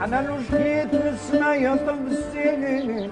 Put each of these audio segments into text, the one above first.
انا لو جيت للسما يطلب السنين.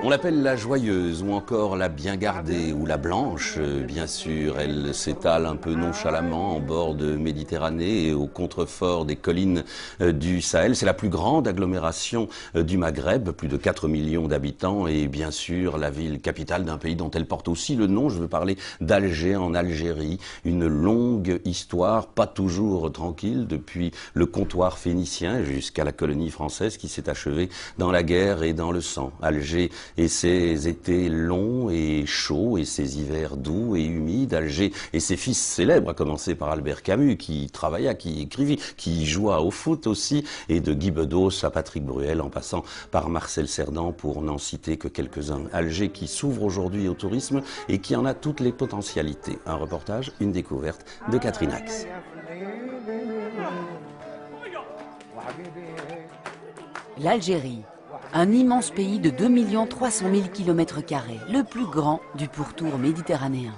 On l'appelle la joyeuse ou encore la bien gardée ou la blanche, bien sûr. Elle s'étale un peu nonchalamment en bord de Méditerranée et au contrefort des collines du Sahel. C'est la plus grande agglomération du Maghreb, plus de 4 millions d'habitants et bien sûr la ville capitale d'un pays dont elle porte aussi le nom. Je veux parler d'Alger en Algérie. Une longue histoire, pas toujours tranquille, depuis le comptoir phénicien jusqu'à la colonie française qui s'est achevée dans la guerre et dans le sang. Alger et ses étés longs et chauds et ses hivers doux et humides, Alger et ses fils célèbres, à commencer par Albert Camus, qui travailla, qui écrivit, qui joua au foot aussi, et de Guy Bedos à Patrick Bruel, en passant par Marcel Cerdan, pour n'en citer que quelques-uns. Alger qui s'ouvre aujourd'hui au tourisme et qui en a toutes les potentialités. Un reportage, une découverte de Catherine Ax. L'Algérie, un immense pays de 2 300 000 km², le plus grand du pourtour méditerranéen.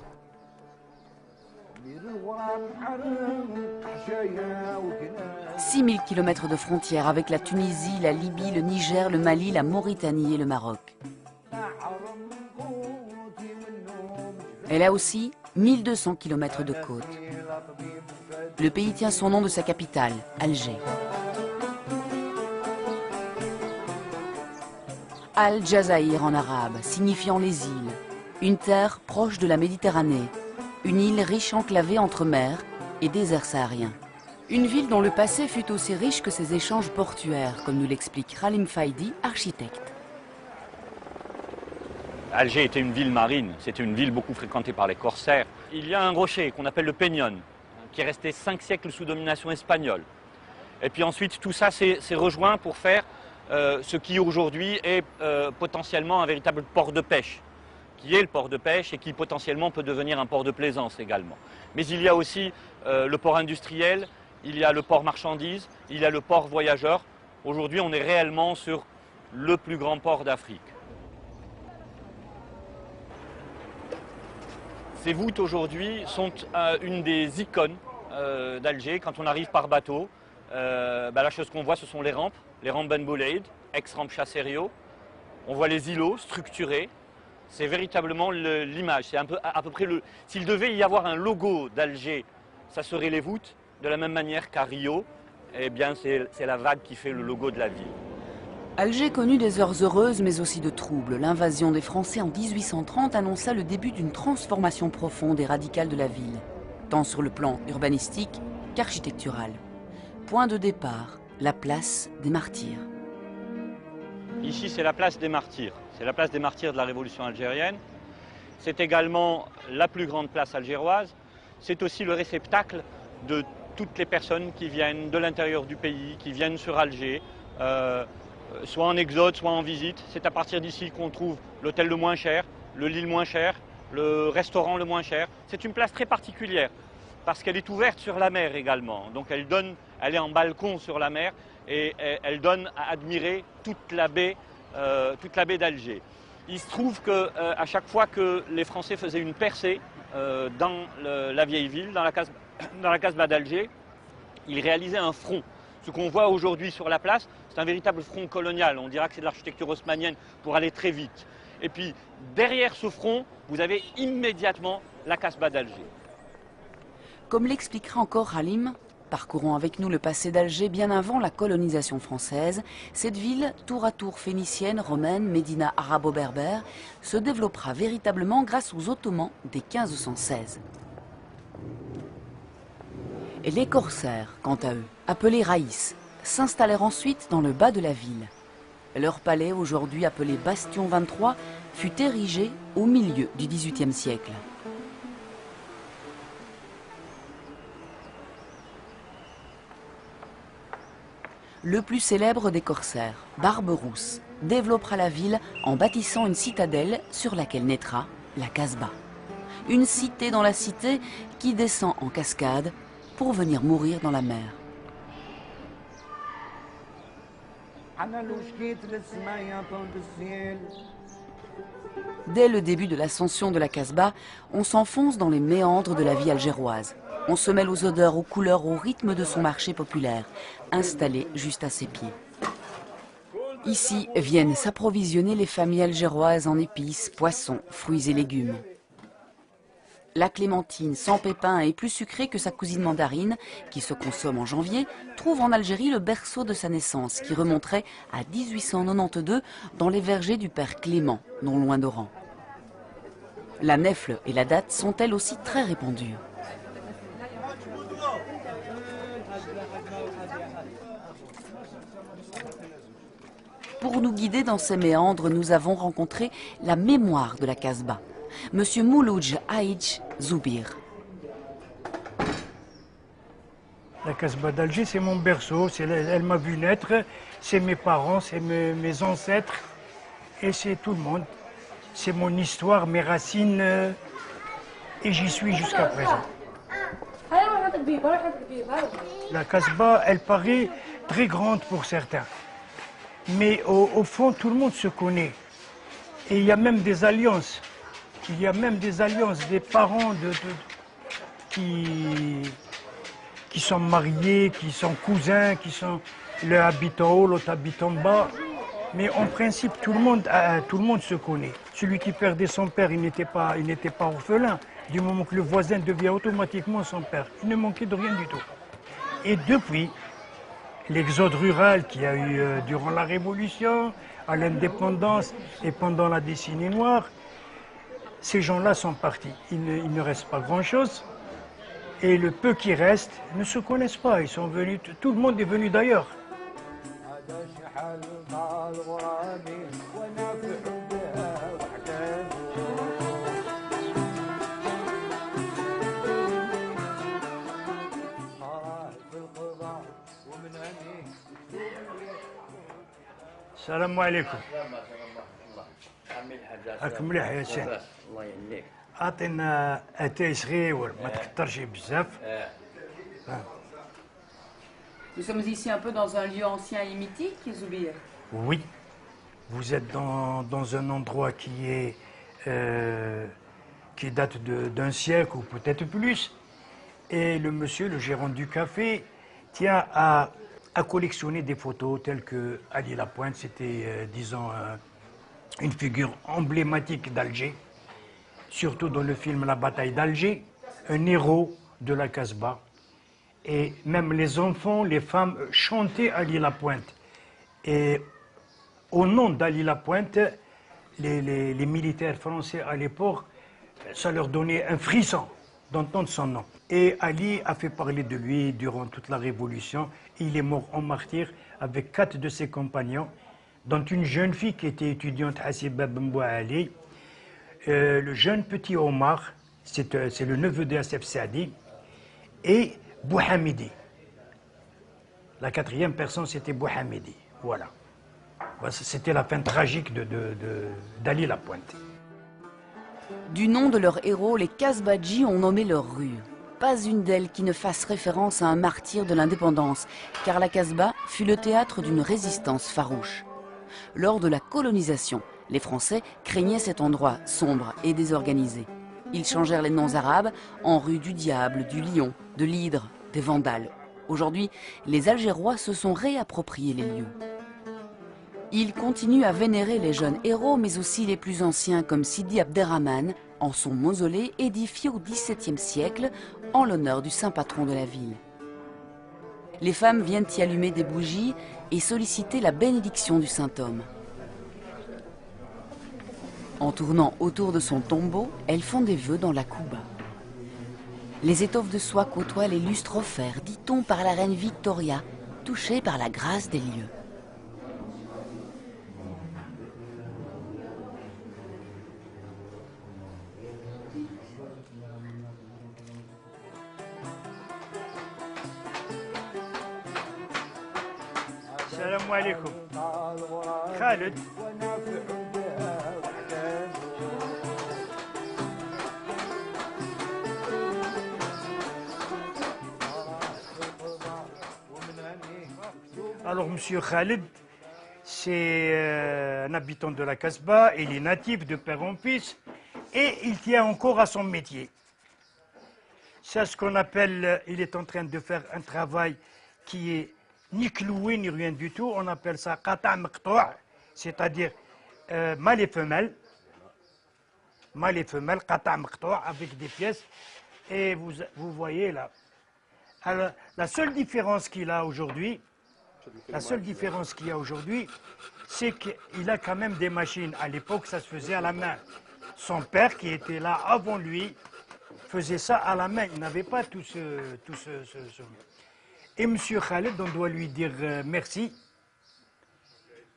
6 000 km de frontières avec la Tunisie, la Libye, le Niger, le Mali, la Mauritanie et le Maroc. Elle a aussi 1200 km de côte. Le pays tient son nom de sa capitale, Alger. Al-Jazaïr en arabe, signifiant les îles. Une terre proche de la Méditerranée. Une île riche enclavée entre mer et désert saharien. Une ville dont le passé fut aussi riche que ses échanges portuaires, comme nous l'explique Khalim Faidi, architecte. Alger était une ville marine, c'était une ville beaucoup fréquentée par les corsaires. Il y a un rocher qu'on appelle le Peñón, qui est resté 5 siècles sous domination espagnole. Et puis ensuite, tout ça s'est rejoint pour faire ce qui aujourd'hui est potentiellement un véritable port de pêche, qui est le port de pêche et qui potentiellement peut devenir un port de plaisance également. Mais il y a aussi le port industriel, il y a le port marchandises, il y a le port voyageurs. Aujourd'hui, on est réellement sur le plus grand port d'Afrique. Ces voûtes aujourd'hui sont une des icônes d'Alger. Quand on arrive par bateau, la chose qu'on voit, ce sont les rampes Ben Boulaïd, ex-rampe Chasserio. On voit les îlots structurés. C'est véritablement l'image. C'est à peu près le. S'il devait y avoir un logo d'Alger, ça serait les voûtes. De la même manière qu'à Rio, eh bien c'est la vague qui fait le logo de la ville. Alger connut des heures heureuses mais aussi de troubles. L'invasion des Français en 1830 annonça le début d'une transformation profonde et radicale de la ville, tant sur le plan urbanistique qu'architectural. Point de départ, la place des Martyrs. Ici, c'est la place des Martyrs. C'est la place des Martyrs de la Révolution algérienne. C'est également la plus grande place algéroise. C'est aussi le réceptacle de toutes les personnes qui viennent de l'intérieur du pays, qui viennent sur Alger, soit en exode, soit en visite. C'est à partir d'ici qu'on trouve l'hôtel le moins cher, le lit le moins cher, le restaurant le moins cher. C'est une place très particulière parce qu'elle est ouverte sur la mer également. Donc elle est en balcon sur la mer et elle donne à admirer toute la baie d'Alger. Il se trouve qu'à chaque fois que les Français faisaient une percée dans la vieille ville, dans la Casbah d'Alger, ils réalisaient un front. Ce qu'on voit aujourd'hui sur la place, c'est un véritable front colonial. On dira que c'est de l'architecture haussmannienne pour aller très vite. Et puis, derrière ce front, vous avez immédiatement la Casbah d'Alger. Comme l'expliquera encore Halim, parcourant avec nous le passé d'Alger bien avant la colonisation française, cette ville, tour à tour phénicienne, romaine, médina arabo-berbère, se développera véritablement grâce aux Ottomans dès 1516. Et les corsaires, quant à eux, appelés Raïs, s'installèrent ensuite dans le bas de la ville. Leur palais, aujourd'hui appelé Bastion 23, fut érigé au milieu du XVIIIe siècle. Le plus célèbre des corsaires, Barberousse, développera la ville en bâtissant une citadelle sur laquelle naîtra la Casbah. Une cité dans la cité qui descend en cascade pour venir mourir dans la mer. Dès le début de l'ascension de la Casbah, on s'enfonce dans les méandres de la vie algéroise. On se mêle aux odeurs, aux couleurs, au rythme de son marché populaire, installé juste à ses pieds. Ici viennent s'approvisionner les familles algéroises en épices, poissons, fruits et légumes. La clémentine sans pépins et plus sucrée que sa cousine mandarine, qui se consomme en janvier, trouve en Algérie le berceau de sa naissance, qui remonterait à 1892 dans les vergers du père Clément, non loin d'Oran. La nèfle et la date sont elles aussi très répandues. Pour nous guider dans ces méandres, nous avons rencontré la mémoire de la Casbah, Monsieur Moulouj Aïdj Zoubir. La Casbah d'Alger, c'est mon berceau, elle m'a vu naître, c'est mes parents, c'est mes ancêtres, et c'est tout le monde. C'est mon histoire, mes racines, et j'y suis jusqu'à présent. La Casbah, elle paraît très grande pour certains. Mais au fond, tout le monde se connaît. Et il y a même des alliances. Il y a même des alliances, des parents qui sont mariés, qui sont cousins, qui sont l'un habite en haut, l'autre habite en bas. Mais en principe, tout le monde se connaît. Celui qui perdait son père, il n'était pas orphelin. Du moment que le voisin devient automatiquement son père, il ne manquait de rien du tout. Et depuis l'exode rural qu'il y a eu durant la Révolution, à l'indépendance et pendant la décennie noire, ces gens-là sont partis. Il ne reste pas grand-chose. Et le peu qui reste ne se connaissent pas. Ils sont venus, tout le monde est venu d'ailleurs. السلام عليكم. راك مليح يا سيدي. الله يهنيك. اعطينا اتاي صغير ما تكثرش بزاف. Nous sommes ici un peu dans un lieu ancien et mythique, Zoubir. Oui, vous êtes dans un endroit qui date d'un siècle ou peut-être plus. Et le monsieur, le gérant du café, tient à collectionner des photos telles que Ali Lapointe, c'était, disons, une figure emblématique d'Alger, surtout dans le film La bataille d'Alger, un héros de la Casbah. Et même les enfants, les femmes chantaient Ali Lapointe. Et au nom d'Ali Lapointe, les militaires français à l'époque, ça leur donnait un frisson d'entendre son nom. Et Ali a fait parler de lui durant toute la Révolution. Il est mort en martyr avec 4 de ses compagnons, dont une jeune fille qui était étudiante, Hassiba Bembou Ali. Le jeune petit Omar, c'est le neveu de Assef Saadi, et Bouhamidi. La 4e personne, c'était Bouhamidi. Voilà. C'était la fin tragique d'Ali Lapointe. Du nom de leur héros, les Casbadji ont nommé leur rue. Pas une d'elles qui ne fasse référence à un martyr de l'indépendance, car la Casbah fut le théâtre d'une résistance farouche. Lors de la colonisation, les Français craignaient cet endroit sombre et désorganisé. Ils changèrent les noms arabes en rue du Diable, du Lion, de l'Hydre, des Vandales. Aujourd'hui, les Algérois se sont réappropriés les lieux. Ils continuent à vénérer les jeunes héros, mais aussi les plus anciens comme Sidi Abderrahmane, en son mausolée édifié au XVIIe siècle en l'honneur du saint patron de la ville. Les femmes viennent y allumer des bougies et solliciter la bénédiction du saint homme. En tournant autour de son tombeau, elles font des vœux dans la Kouba. Les étoffes de soie côtoient les lustres offerts, dit-on, par la reine Victoria, touchée par la grâce des lieux. السلام عليكم. خالد. Alors, monsieur Khaled, c'est un habitant de la Casbah, il est natif de père en fils, et il tient encore à son métier. C'est ce qu'on appelle, il est en train de faire un travail qui est ni cloué ni rien du tout. On appelle ça qata' maqtou', c'est-à-dire mâle et femelle. Mâle et femelle, qata' maqtou' avec des pièces. Et vous voyez là. Alors, la seule différence qu'il a aujourd'hui, c'est qu'il a quand même des machines. À l'époque, ça se faisait à la main. Son père, qui était là avant lui, faisait ça à la main. Il n'avait pas tout ce... Et M. Khaled, on doit lui dire merci,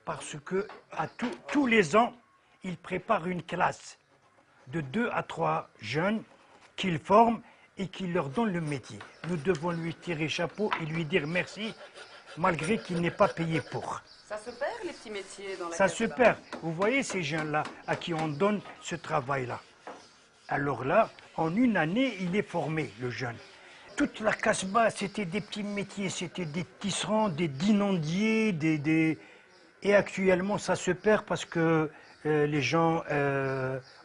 parce que tous les ans, il prépare une classe de 2 à 3 jeunes qu'il forme et qu'il leur donne le métier. Nous devons lui tirer chapeau et lui dire merci, malgré qu'il n'est pas payé pour. Ça se perd, les petits métiers dans la Ça Casbah? se perd. Vous voyez ces jeunes-là à qui on donne ce travail-là. Alors là, en une année, il est formé, le jeune. Toute la Casbah, c'était des petits métiers, c'était des tisserands, des dinandiers, Et actuellement, ça se perd parce que les gens,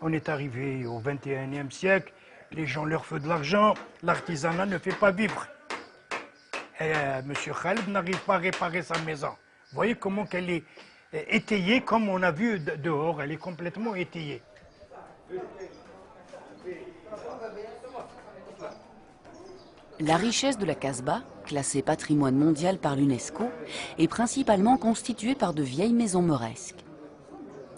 on est arrivé au 21e siècle, les gens leur font de l'argent, l'artisanat ne fait pas vivre. Et M. Khaled n'arrive pas à réparer sa maison. Vous voyez comment elle est étayée, comme on a vu dehors, elle est complètement étayée. La richesse de la Casbah, classée patrimoine mondial par l'UNESCO, est principalement constituée par de vieilles maisons mauresques.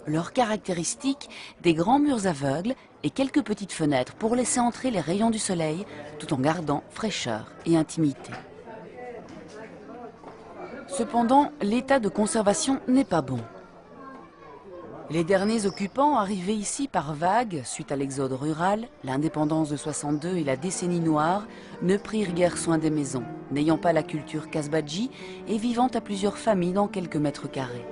Leur caractéristique, des grands murs aveugles et quelques petites fenêtres pour laisser entrer les rayons du soleil tout en gardant fraîcheur et intimité. Cependant, l'état de conservation n'est pas bon. Les derniers occupants, arrivés ici par vagues suite à l'exode rural, l'indépendance de 62 et la décennie noire, ne prirent guère soin des maisons, n'ayant pas la culture kasbadji et vivant à plusieurs familles dans quelques mètres carrés.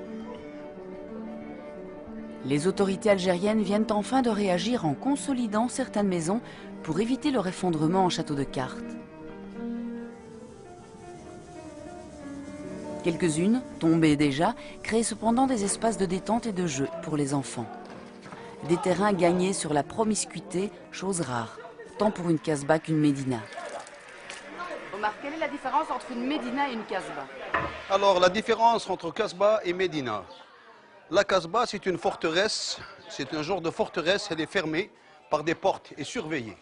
Les autorités algériennes viennent enfin de réagir en consolidant certaines maisons pour éviter leur effondrement en château de cartes. Quelques-unes, tombées déjà, créent cependant des espaces de détente et de jeu pour les enfants. Des terrains gagnés sur la promiscuité, chose rare, tant pour une Casbah qu'une médina. Omar, quelle est la différence entre une médina et une Casbah? Alors, la différence entre Casbah et Médina. La Casbah, c'est une forteresse, c'est un genre de forteresse, elle est fermée par des portes et surveillée.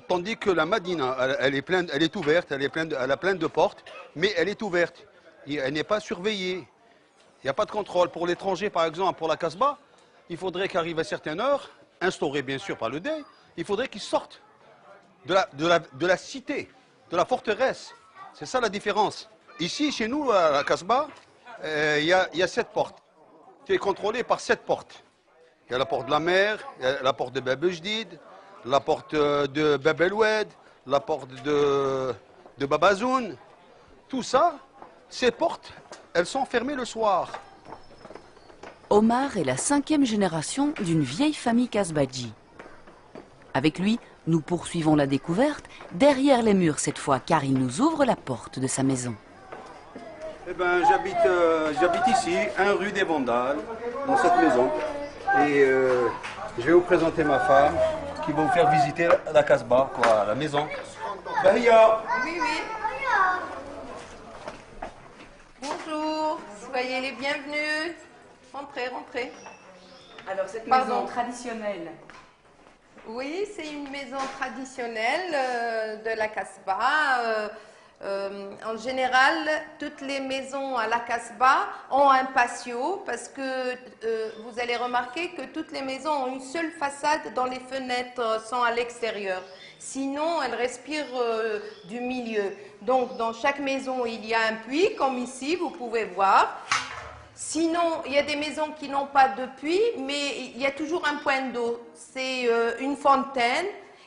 Tandis que la Médina, elle est ouverte, elle a plein de portes, mais elle est ouverte. Elle n'est pas surveillée. Il n'y a pas de contrôle. Pour l'étranger, par exemple, pour la Casbah, il faudrait qu'arrive à certaines heures, instauré bien sûr par le dey, il faudrait qu'il sorte de la cité, de la forteresse. C'est ça la différence. Ici, chez nous, à la Casbah, il y a 7 portes. Tu es contrôlé par 7 portes. Il y a la porte de la mer, il y a la porte de Bab el-Jdid, la porte de Bab el-Oued, la porte de Babazoun. Tout ça, ces portes, elles sont fermées le soir. Omar est la 5e génération d'une vieille famille kasbadji. Avec lui, nous poursuivons la découverte, derrière les murs cette fois, car il nous ouvre la porte de sa maison. Eh ben, j'habite ici, 1 rue des Vandales, dans cette maison. Et je vais vous présenter ma femme, qui va vous faire visiter la Casbah, quoi, la maison. Bahia. Oui, oui. Bonjour, soyez les bienvenus. Rentrez, rentrez. Alors cette Pardon. traditionnelle. Oui, c'est une maison traditionnelle de la Casbah. En général, toutes les maisons à la Casbah ont un patio parce que vous allez remarquer que toutes les maisons ont une seule façade dont les fenêtres sont à l'extérieur. Sinon, elles respirent du milieu. Donc, dans chaque maison, il y a un puits, comme ici, vous pouvez voir. Sinon, il y a des maisons qui n'ont pas de puits, mais il y a toujours un point d'eau. C'est une fontaine.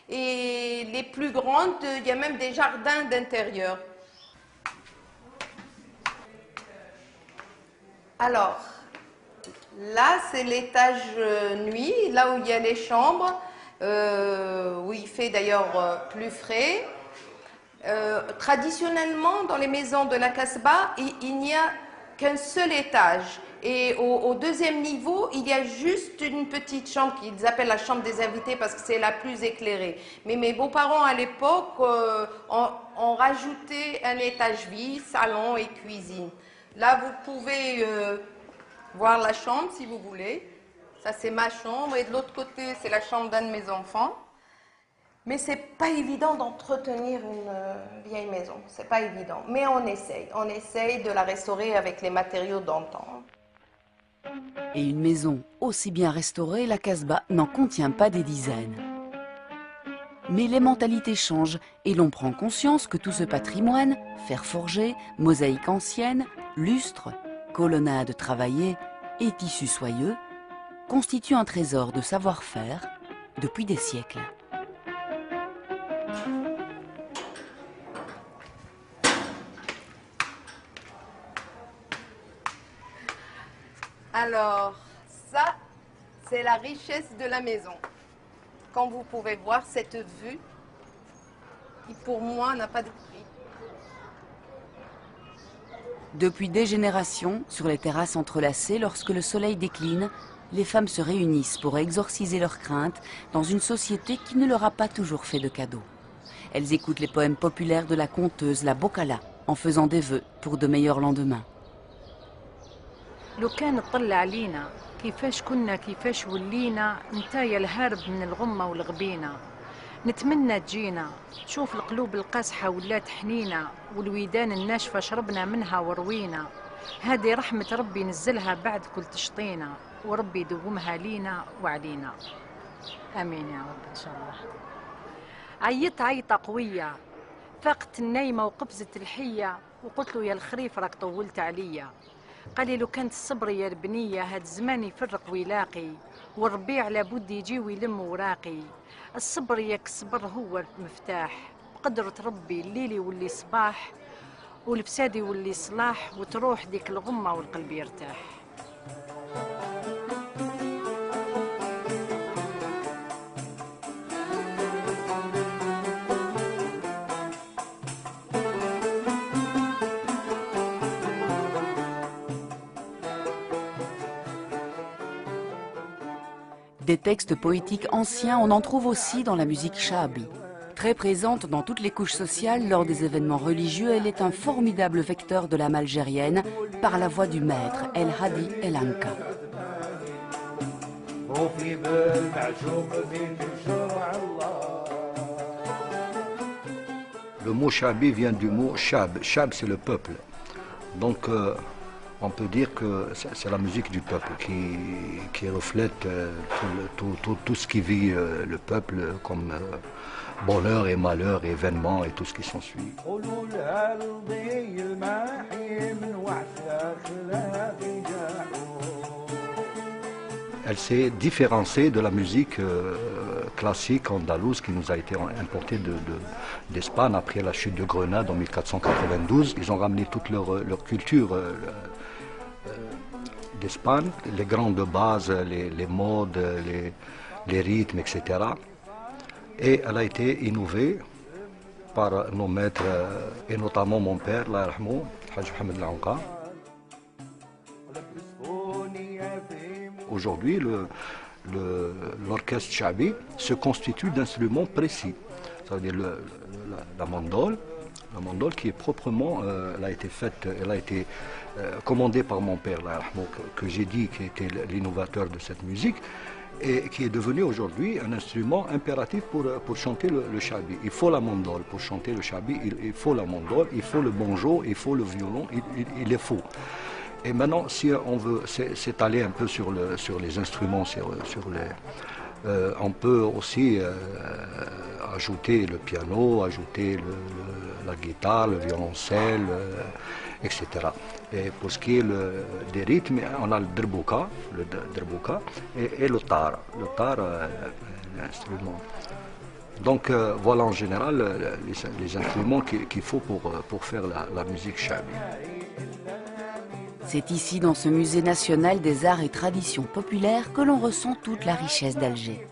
Et les plus grandes, il y a même des jardins d'intérieur. Alors, là, c'est l'étage nuit, là où il y a les chambres, où il fait d'ailleurs plus frais. Traditionnellement, dans les maisons de la Casbah, il n'y a qu'un seul étage. Et au deuxième niveau, il y a juste une petite chambre qu'ils appellent la chambre des invités parce que c'est la plus éclairée. Mais mes beaux-parents à l'époque ont rajouté un étage vie, salon et cuisine. Là, vous pouvez voir la chambre si vous voulez. Ça, c'est ma chambre. Et de l'autre côté, c'est la chambre d'un de mes enfants. Mais c'est pas évident d'entretenir une vieille maison. C'est pas évident. Mais on essaye. On essaye de la restaurer avec les matériaux d'antan. Et une maison aussi bien restaurée, la Casbah n'en contient pas des dizaines. Mais les mentalités changent et l'on prend conscience que tout ce patrimoine, fer forgé, mosaïque ancienne, lustre, colonnade travaillée et tissus soyeux, constitue un trésor de savoir-faire depuis des siècles. Alors, ça, c'est la richesse de la maison. Comme vous pouvez voir, cette vue, qui pour moi n'a pas de prix. Depuis des générations, sur les terrasses entrelacées, lorsque le soleil décline, les femmes se réunissent pour exorciser leurs craintes dans une société qui ne leur a pas toujours fait de cadeaux. Elles écoutent les poèmes populaires de la conteuse, la Bokala, en faisant des vœux pour de meilleurs lendemains. لو كان تطلع علينا كيفاش كنا كيفاش ولينا نتايا الهرب من الغمة والغبينة نتمنى تجينا تشوف القلوب القاسحة ولات حنينة والويدان الناشفة شربنا منها وروينا هذه رحمة ربي نزلها بعد كل تشطينا وربي يدومها لينا وعلينا آمين يا رب إن شاء الله. عيطت عيطة قوية فاقت النايمة وقفزت الحية وقلت له يا الخريف راك طولت عليا قال لي لو كانت الصبر يا البنية هاد الزمان يفرق ويلاقي والربيع لابد يجي ويلم وراقي الصبر ياك الصبر هو المفتاح بقدرة ربي الليل يولي صباح والفساد يولي صلاح وتروح ديك الغمة والقلب يرتاح. Des textes poétiques anciens, on en trouve aussi dans la musique shahabi. Très présente dans toutes les couches sociales lors des événements religieux, elle est un formidable vecteur de l'âme algérienne par la voix du maître El Hadi El Anka. Le mot shahabi vient du mot shab. Shab, c'est le peuple. Donc, on peut dire que c'est la musique du peuple qui reflète tout ce qui vit le peuple comme bonheur et malheur, événements et tout ce qui s'ensuit. Elle s'est différenciée de la musique classique andalouse qui nous a été importée d'Espagne après la chute de Grenade en 1492. Ils ont ramené toute leur culture d'Espagne, les grandes bases, les modes, les rythmes, etc. Et elle a été innovée par nos maîtres, et notamment mon père, Allah yarhamou, Haj Mohamed Lanka. Aujourd'hui, l'orchestre shahabi se constitue d'instruments précis. C'est-à-dire la mandole qui est proprement, elle a été faite, elle a été commandée par mon père, que j'ai dit qui était l'innovateur de cette musique, et qui est devenu aujourd'hui un instrument impératif pour chanter le shahabi. Il faut la mandole pour chanter le shahabi, il faut la mandole, il faut le banjo, il faut le violon, il est faux. Et maintenant, si on veut s'étaler un peu sur les instruments, on peut aussi ajouter le piano, ajouter la guitare, le violoncelle, etc. Et pour ce qui est des rythmes, on a le derbouka et le tar. Le tar, l'instrument. Donc voilà en général les instruments qu'il faut pour faire la musique shahabi. C'est ici, dans ce musée national des arts et traditions populaires, que l'on ressent toute la richesse d'Alger.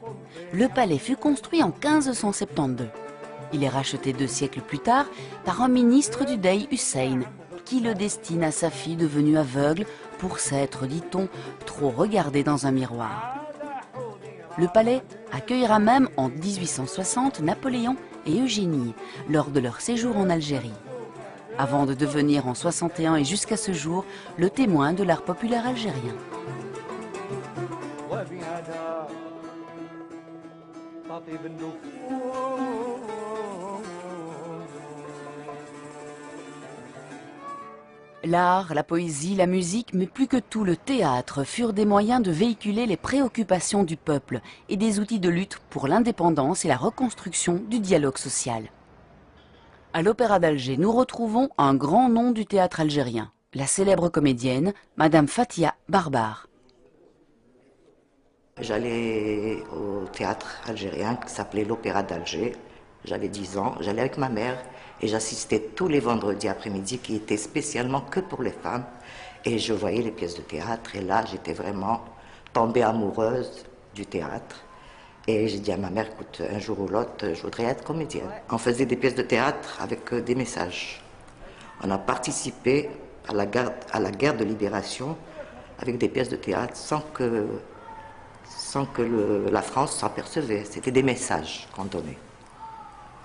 Le palais fut construit en 1572. Il est racheté 2 siècles plus tard par un ministre du Dey Hussein, qui le destine à sa fille devenue aveugle pour s'être, dit-on, trop regardé dans un miroir. Le palais accueillera même en 1860 Napoléon et Eugénie lors de leur séjour en Algérie, avant de devenir en 61 et jusqu'à ce jour le témoin de l'art populaire algérien. L'art, la poésie, la musique, mais plus que tout le théâtre furent des moyens de véhiculer les préoccupations du peuple et des outils de lutte pour l'indépendance et la reconstruction du dialogue social. À l'Opéra d'Alger, nous retrouvons un grand nom du théâtre algérien, la célèbre comédienne Madame Fatia Barbar. J'allais au théâtre algérien qui s'appelait l'Opéra d'Alger. J'avais 10 ans, j'allais avec ma mère et j'assistais tous les vendredis après-midi qui étaient spécialement que pour les femmes. Et je voyais les pièces de théâtre et là j'étais vraiment tombée amoureuse du théâtre. Et j'ai dit à ma mère, écoute, un jour ou l'autre, je voudrais être comédienne. On faisait des pièces de théâtre avec des messages. On a participé à la guerre de libération avec des pièces de théâtre sans que la France s'apercevait. C'était des messages qu'on donnait.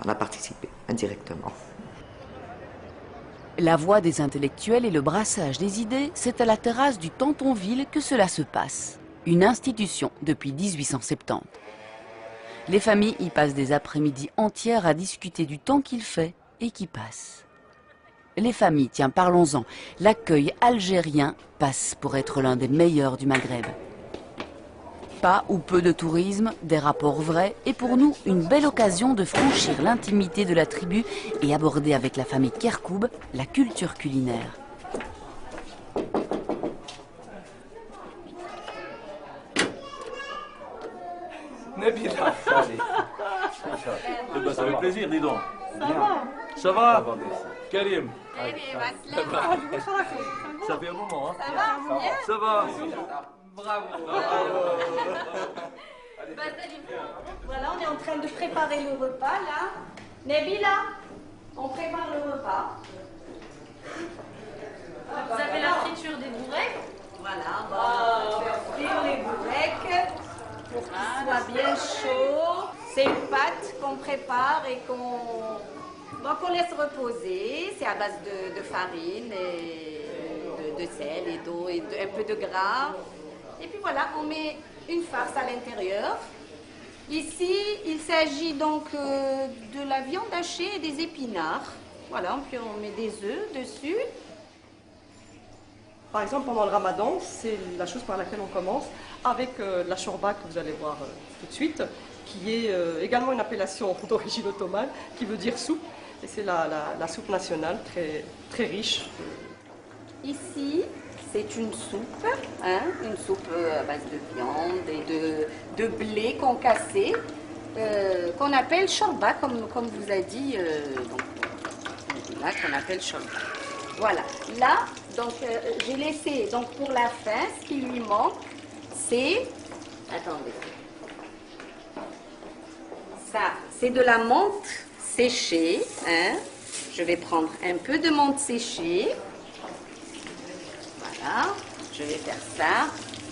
On a participé indirectement. La voix des intellectuels et le brassage des idées, c'est à la terrasse du Tantonville que cela se passe. Une institution depuis 1870. Les familles y passent des après-midi entières à discuter du temps qu'il fait et qui passe. Les familles, tiens, parlons-en. L'accueil algérien passe pour être l'un des meilleurs du Maghreb. Pas ou peu de tourisme, des rapports vrais et pour nous une belle occasion de franchir l'intimité de la tribu et aborder avec la famille Kerkoub la culture culinaire. Nabila. Eh ben, ça fait plaisir, dis donc. Ça va Karim. Ça fait un moment, hein. Ça va. Bravo. Voilà, on est en train de préparer le repas, là. Nabila, on prépare le repas. Vous avez la friture des bourrecs. Voilà, on va faire frire les bourrecs pour qu'ils soient bien chauds. C'est une pâte qu'on prépare et qu'on laisse reposer. C'est à base de farine, et de sel et d'eau et un peu de gras. Et puis voilà, on met une farce à l'intérieur. Ici, il s'agit donc de la viande hachée et des épinards. Voilà, puis on met des œufs dessus. Par exemple, pendant le ramadan, c'est la chose par laquelle on commence, avec la shorba que vous allez voir tout de suite, qui est également une appellation d'origine ottomane, qui veut dire soupe. Et c'est la soupe nationale, très, très riche. Ici, c'est une soupe à base de viande et de blé concassé, qu'on appelle shorba, comme vous a dit, qu'on appelle shorba. Voilà, là, donc j'ai laissé, donc pour la fin, ce qui lui manque, c'est, attendez, ça, c'est de la menthe séchée, hein. Je vais prendre un peu de menthe séchée. Voilà, je vais faire ça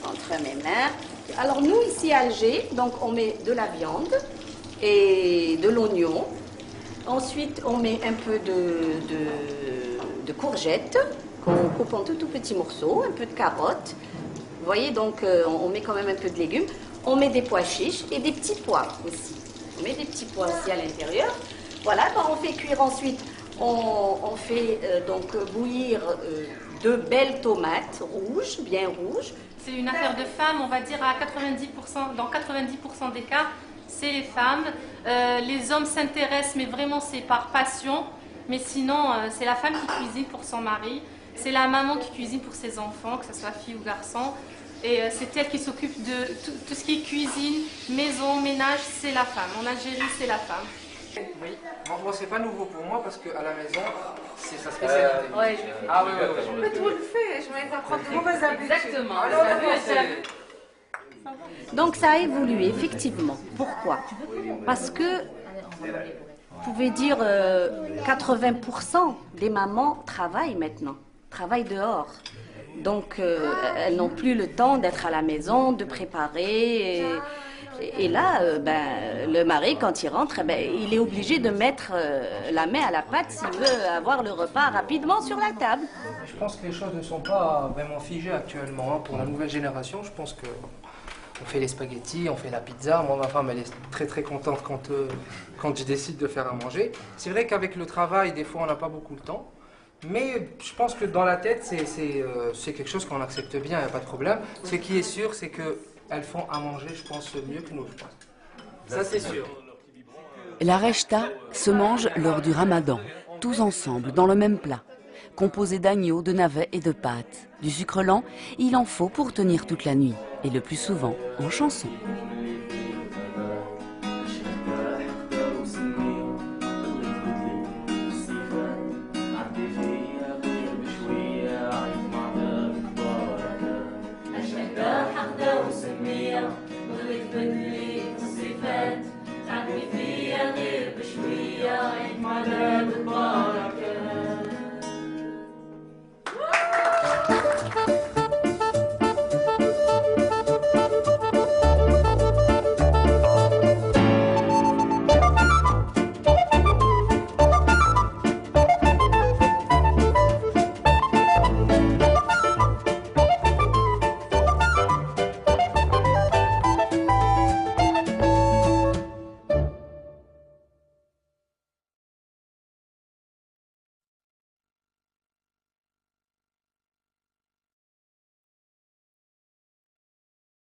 entre mes mains. Alors nous, ici à Alger, donc on met de la viande et de l'oignon. Ensuite, on met un peu de courgettes qu'on coupe en tout petits morceaux, un peu de carottes. Vous voyez, donc on met quand même un peu de légumes. On met des pois chiches et des petits pois aussi. On met des petits pois aussi à l'intérieur. Voilà, quand on fait cuire ensuite, on fait donc bouillir de belles tomates rouges, bien rouges. C'est une affaire de femmes, on va dire à 90%, dans 90% des cas, c'est les femmes. Les hommes s'intéressent, mais vraiment c'est par passion. Mais sinon, c'est la femme qui cuisine pour son mari. C'est la maman qui cuisine pour ses enfants, que ce soit fille ou garçon. Et c'est elle qui s'occupe de tout ce qui est cuisine, maison, ménage, c'est la femme. En Algérie, c'est la femme. Oui, moi c'est pas nouveau pour moi parce qu'à la maison, c'est sa spécialité. Ouais, je le fais. Ah oui, oui, oui. Mais tout le fait, je vais apprendre de mauvaises habitudes. Exactement. Donc ça a évolué, effectivement. Pourquoi? Parce que, vous pouvez dire, 80% des mamans travaillent maintenant, travaillent dehors. Donc, elles n'ont plus le temps d'être à la maison, de préparer. Et là, le mari, quand il rentre, il est obligé de mettre la main à la pâte s'il veut avoir le repas rapidement sur la table. Je pense que les choses ne sont pas vraiment figées actuellement. Hein. Pour la nouvelle génération, je pense que on fait les spaghettis, on fait la pizza. Moi, ma femme, elle est très très contente quand je décide de faire à manger. C'est vrai qu'avec le travail, des fois, on n'a pas beaucoup de temps. Mais je pense que dans la tête, c'est quelque chose qu'on accepte bien, il n'y a pas de problème. Ce qui est sûr, c'est qu'elles font à manger, je pense, mieux que nous, je pense. Ça, c'est sûr. La rechta se mange lors du ramadan, tous ensemble, dans le même plat, composé d'agneau, de navets et de pâtes. Du sucre lent, il en faut pour tenir toute la nuit, et le plus souvent en chanson.